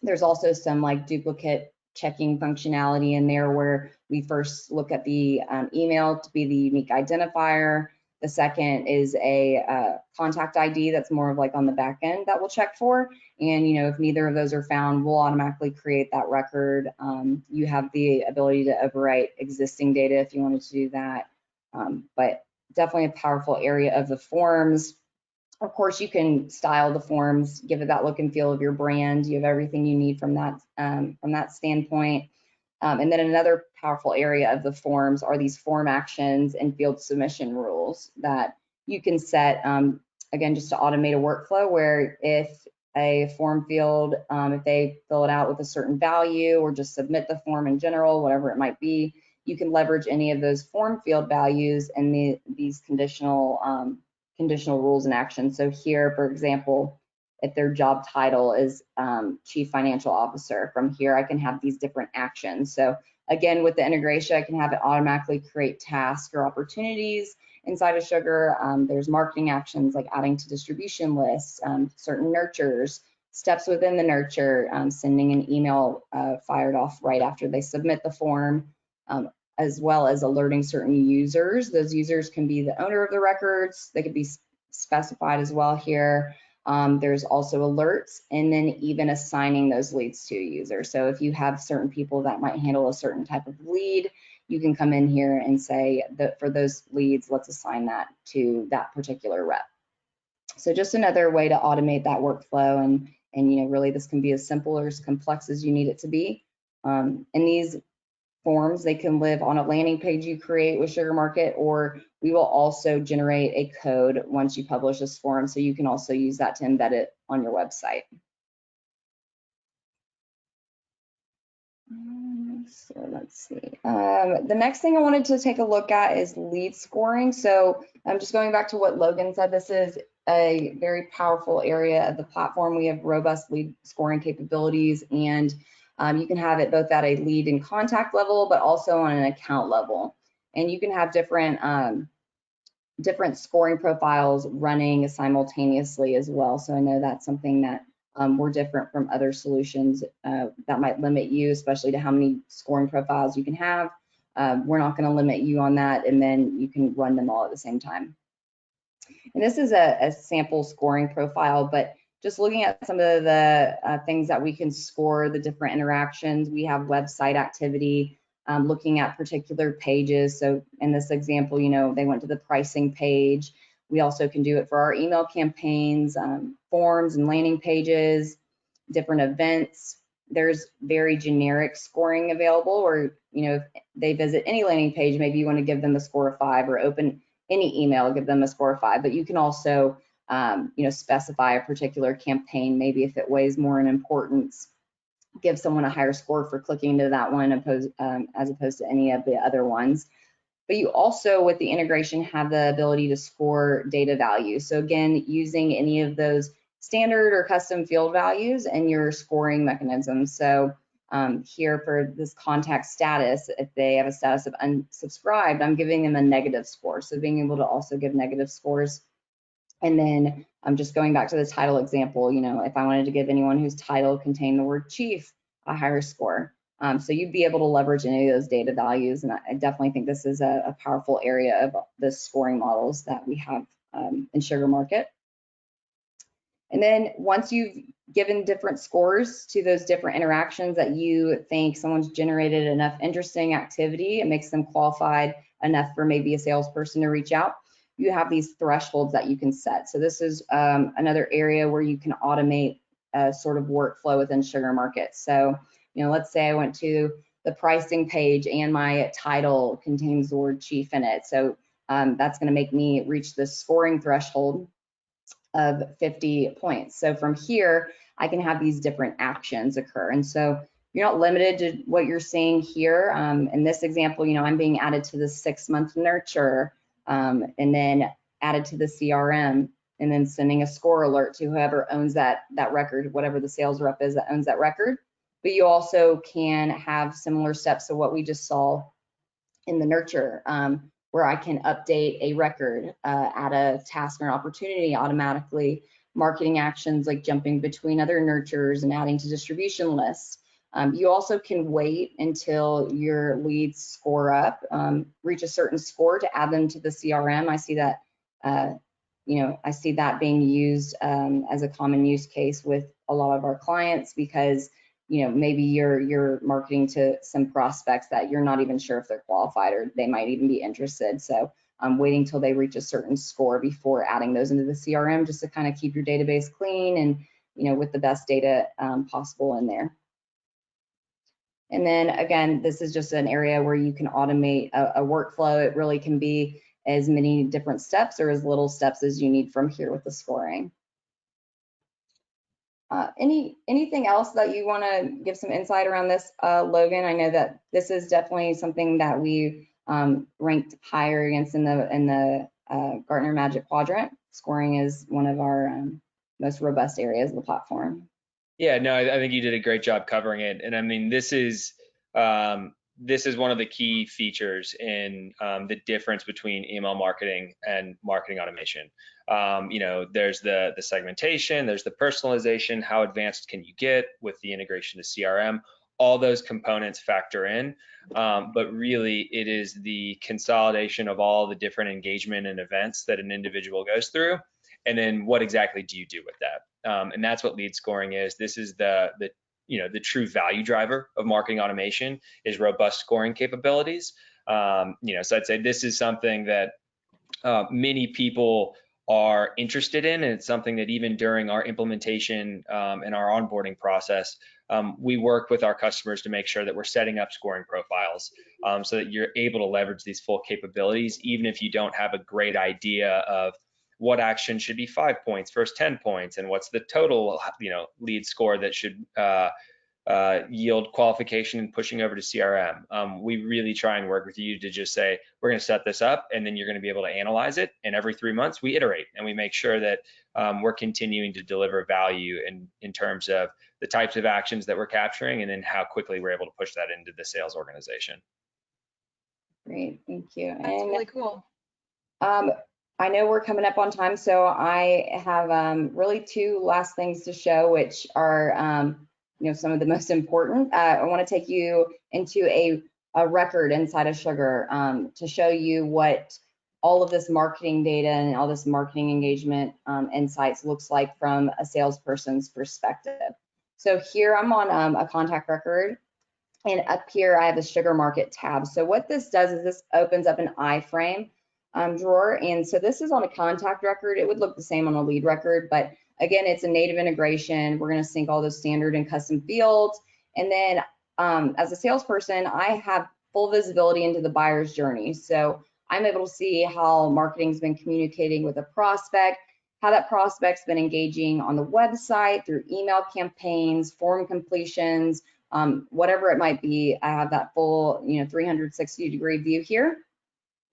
There's also some like duplicate checking functionality in there where we first look at the email to be the unique identifier. The second is a contact ID that's more of like on the back end that we'll check for. And, you know, if neither of those are found, we'll automatically create that record. You have the ability to overwrite existing data if you wanted to do that. But definitely a powerful area of the forms. Of course, you can style the forms, give it that look and feel of your brand. You have everything you need from that standpoint. And then another powerful area of the forms are these form actions and field submission rules that you can set, again, just to automate a workflow where if a form field, if they fill it out with a certain value or just submit the form in general, whatever it might be, you can leverage any of those form field values and these conditional rules and actions. So here, for example, if their job title is Chief Financial Officer, from here I can have these different actions. So again, with the integration, I can have it automatically create tasks or opportunities inside of Sugar. There's marketing actions like adding to distribution lists, certain nurtures, steps within the nurture, sending an email fired off right after they submit the form, as well as alerting certain users. Those users can be the owner of the records. They could be specified as well here. There's also alerts, and then even assigning those leads to a user. So if you have certain people that might handle a certain type of lead, you can come in here and say that for those leads, let's assign that to that particular rep. So just another way to automate that workflow, and you know, really this can be as simple or as complex as you need it to be. And these forms, they can live on a landing page you create with Sugar Market, or we will also generate a code once you publish this form, so you can also use that to embed it on your website. So let's see. The next thing I wanted to take a look at is lead scoring. So I'm just going back to what Logan said. This is a very powerful area of the platform. We have robust lead scoring capabilities, and you can have it both at a lead and contact level, but also on an account level. And you can have different scoring profiles running simultaneously as well. So I know that's something that we're different from other solutions that might limit you, especially to how many scoring profiles you can have. We're not going to limit you on that, and then you can run them all at the same time. And this is a sample scoring profile, but just looking at some of the things that we can score, the different interactions, we have website activity, looking at particular pages. So in this example, you know, they went to the pricing page. We also can do it for our email campaigns, forms and landing pages, different events. There's very generic scoring available, or, you know, if they visit any landing page, maybe you want to give them a score of 5, or open any email, give them a score of 5. But you can also you know, specify a particular campaign, maybe if it weighs more in importance, give someone a higher score for clicking to that one as opposed to any of the other ones. But you also, with the integration, have the ability to score data values. So again, using any of those standard or custom field values and your scoring mechanisms. So here for this contact status, if they have a status of unsubscribed, I'm giving them a negative score. So being able to also give negative scores. And then I'm just going back to the title example, you know, if I wanted to give anyone whose title contained the word chief a higher score. So you'd be able to leverage any of those data values. And I definitely think this is a powerful area of the scoring models that we have in Sugar Market. And then once you've given different scores to those different interactions that you think someone's generated enough interesting activity, it makes them qualified enough for maybe a salesperson to reach out, you have these thresholds that you can set. So this is another area where you can automate a sort of workflow within Sugar Market. So, let's say I went to the pricing page and my title contains the word chief in it. So that's going to make me reach the scoring threshold of 50 points. So from here, I can have these different actions occur. And so you're not limited to what you're seeing here. In this example, I'm being added to the 6-month nurture and then added to the CRM and then sending a score alert to whoever owns that record, whatever the sales rep is that owns that record. But you also can have similar steps to what we just saw in the nurture, where I can update a record, add a task or an opportunity automatically, marketing actions like jumping between other nurtures and adding to distribution lists. You also can wait until your leads score up, reach a certain score to add them to the CRM. I see that, I see that being used as a common use case with a lot of our clients because maybe you're marketing to some prospects that you're not even sure if they're qualified or they might even be interested. So waiting till they reach a certain score before adding those into the CRM just to kind of keep your database clean and with the best data possible in there. And then again, this is just an area where you can automate a workflow. It really can be as many different steps or as little steps as you need from here with the scoring. Anything else that you want to give some insight around this, Logan? I know that this is definitely something that we ranked higher against in the Gartner Magic Quadrant. Scoring is one of our most robust areas of the platform. Yeah, no, I think you did a great job covering it. And I mean, this is one of the key features in the difference between email marketing and marketing automation. There's the segmentation, there's the personalization, how advanced can you get with the integration to CRM, all those components factor in, but really it is the consolidation of all the different engagement and events that an individual goes through, and then what exactly do you do with that? And that's what lead scoring is. This is the true value driver of marketing automation is robust scoring capabilities. So I'd say this is something that many people are interested in, and it's something that even during our implementation and our onboarding process, we work with our customers to make sure that we're setting up scoring profiles so that you're able to leverage these full capabilities, even if you don't have a great idea of what action should be 5 points versus 10 points, and what's the total, lead score that should yield qualification and pushing over to CRM. We really try and work with you to just say, we're going to set this up, and then you're going to be able to analyze it. And every 3 months, we iterate and we make sure that we're continuing to deliver value in terms of the types of actions that we're capturing, and then how quickly we're able to push that into the sales organization. Great, thank you. That's really cool. I know we're coming up on time, so I have really 2 last things to show, which are some of the most important. I want to take you into a record inside of Sugar to show you what all of this marketing data and all this marketing engagement insights looks like from a salesperson's perspective. So here I'm on a contact record, and up here I have a Sugar Market tab. So what this does is this opens up an iframe drawer, and so this is on a contact record. It would look the same on a lead record, but again, it's a native integration. We're going to sync all those standard and custom fields, and then as a salesperson, I have full visibility into the buyer's journey. So I'm able to see how marketing's been communicating with a prospect, how that prospect's been engaging on the website through email campaigns, form completions, whatever it might be. I have that full 360-degree view here.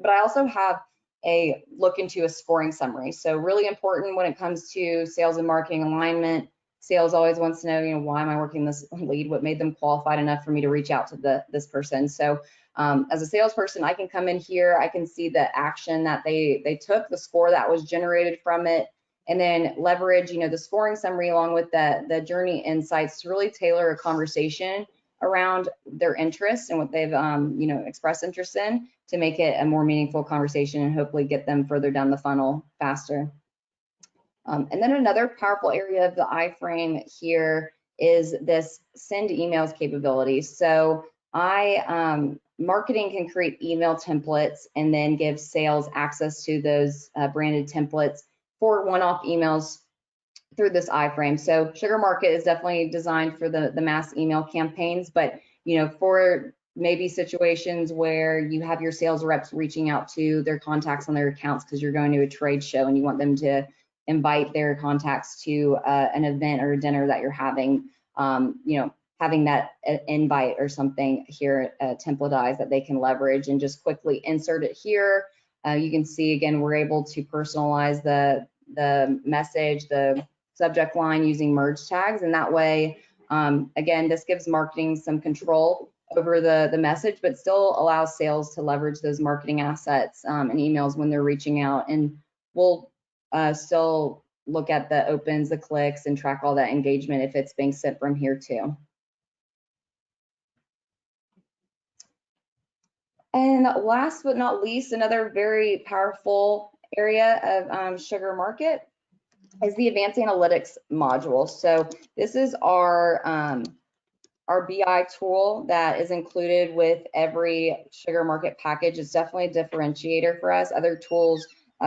But I also have a look into a scoring summary. So really important when it comes to sales and marketing alignment. Sales always wants to know, why am I working this lead? What made them qualified enough for me to reach out to this person? So as a salesperson, I can come in here, I can see the action that they took, the score that was generated from it, and then leverage, the scoring summary along with the journey insights to really tailor a conversation around their interests and what they've expressed interest in to make it a more meaningful conversation and hopefully get them further down the funnel faster. And then another powerful area of the iframe here is this send emails capability. So marketing can create email templates and then give sales access to those branded templates for one-off emails through this iframe. So Sugar Market is definitely designed for the mass email campaigns, but for maybe situations where you have your sales reps reaching out to their contacts on their accounts because you're going to a trade show and you want them to invite their contacts to an event or a dinner that you're having, having that invite or something here templatized that they can leverage and just quickly insert it here. You can see again, we're able to personalize the message, the subject line using merge tags, and that way, again, this gives marketing some control over the message, but still allows sales to leverage those marketing assets and emails when they're reaching out. And we'll still look at the opens, the clicks, and track all that engagement if it's being sent from here too. And last but not least, another very powerful area of Sugar Market is the advanced analytics module. So this is our BI tool that is included with every Sugar Market package. It's definitely a differentiator for us. Other tools,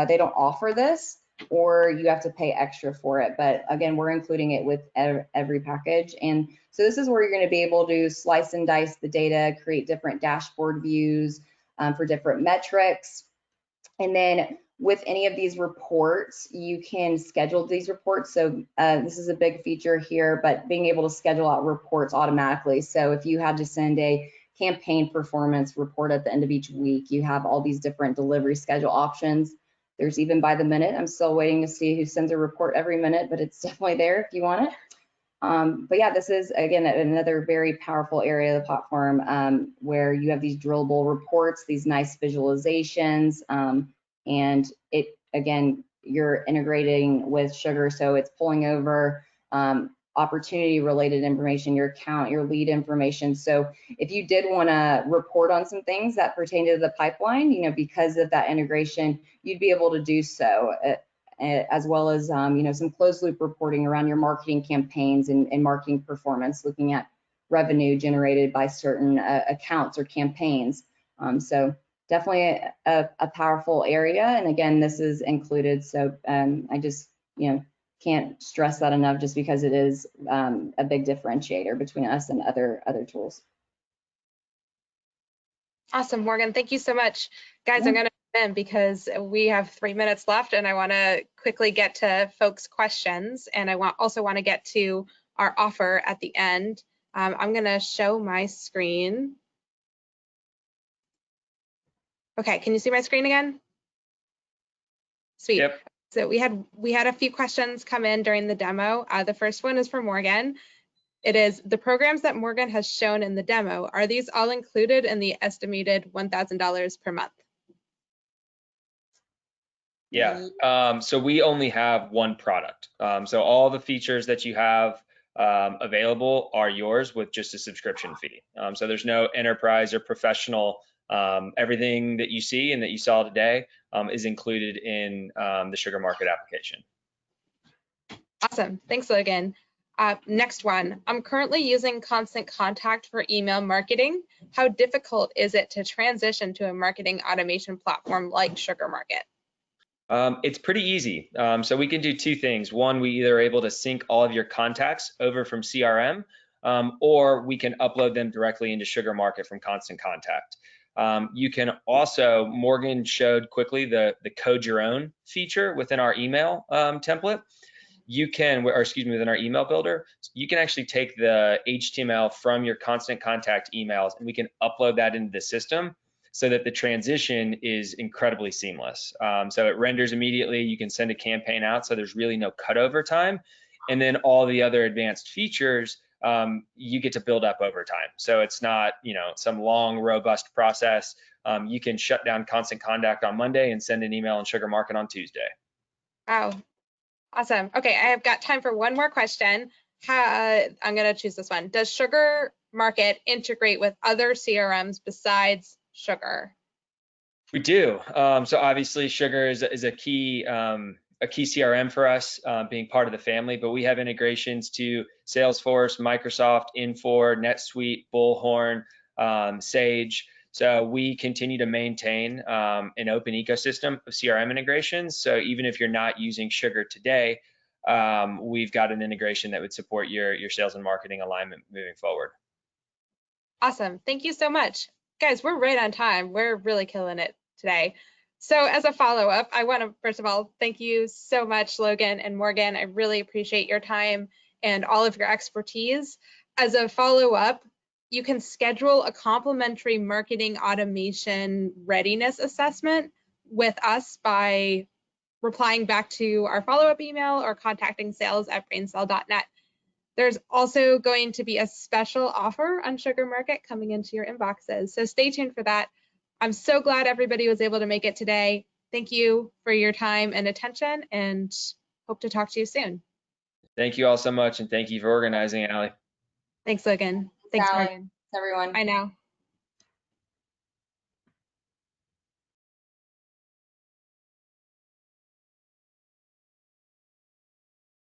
they don't offer this, or you have to pay extra for it. But again, we're including it with every package. And so this is where you're going to be able to slice and dice the data, create different dashboard views for different metrics. And then with any of these reports, you can schedule these reports. So this is a big feature here, but being able to schedule out reports automatically. So if you had to send a campaign performance report at the end of each week, you have all these different delivery schedule options. There's even by the minute. I'm still waiting to see who sends a report every minute, but it's definitely there if you want it. But yeah, this is, again, another very powerful area of the platform where you have these drillable reports, these nice visualizations, and it, again, you're integrating with Sugar, so it's pulling over opportunity related information, your account, your lead information. So if you did want to report on some things that pertain to the pipeline, because of that integration, you'd be able to do so, as well as some closed loop reporting around your marketing campaigns and marketing performance, looking at revenue generated by certain accounts or campaigns. So definitely a powerful area. And again, this is included. So I just, can't stress that enough, just because it is a big differentiator between us and other tools. Awesome, Morgan. Thank you so much. Guys, Yeah. I'm going to jump in because we have 3 minutes left and I want to quickly get to folks' questions. And I also want to get to our offer at the end. I'm going to show my screen. Okay, can you see my screen again? Sweet. Yep. So we had a few questions come in during the demo. The first one is for Morgan. It is, the programs that Morgan has shown in the demo, are these all included in the estimated $1,000 per month? Yeah, so we only have one product. So all the features that you have available are yours with just a subscription fee. So there's no enterprise or professional. Everything that you see and that you saw today is included in the Sugar Market application. Awesome, thanks Logan. Next one, I'm currently using Constant Contact for email marketing. How difficult is it to transition to a marketing automation platform like Sugar Market? It's pretty easy. So we can do two things. One, we either are able to sync all of your contacts over from CRM, or we can upload them directly into Sugar Market from Constant Contact. You can also, Morgan showed quickly the code your own feature within our email template. You can, or excuse me, within our email builder, you can actually take the HTML from your Constant Contact emails and we can upload that into the system so that the transition is incredibly seamless. So it renders immediately, you can send a campaign out, so there's really no cutover time. And then all the other advanced features, you get to build up over time. So it's not, some long, robust process. You can shut down Constant Contact on Monday and send an email on Sugar Market on Tuesday. Wow, awesome. Okay, I have got time for one more question. I'm gonna choose this one. Does Sugar Market integrate with other CRMs besides Sugar? We do. So obviously Sugar is a key a key CRM for us, being part of the family, but we have integrations to Salesforce, Microsoft, Infor, NetSuite, Bullhorn, Sage. So we continue to maintain an open ecosystem of CRM integrations. So even if you're not using Sugar today, we've got an integration that would support your sales and marketing alignment moving forward. Awesome. Thank you so much. Guys, we're right on time. We're really killing it today. So as a follow-up, I want to, first of all, thank you so much, Logan and Morgan. I really appreciate your time and all of your expertise. As a follow-up, you can schedule a complimentary marketing automation readiness assessment with us by replying back to our follow-up email or contacting sales@brainsell.net. There's also going to be a special offer on Sugar Market coming into your inboxes, so stay tuned for that. I'm so glad everybody was able to make it today. Thank you for your time and attention, and hope to talk to you soon. Thank you all so much, and thank you for organizing, Allie. Thanks, Logan. Thanks, Sally. Morgan. Everyone. Bye now.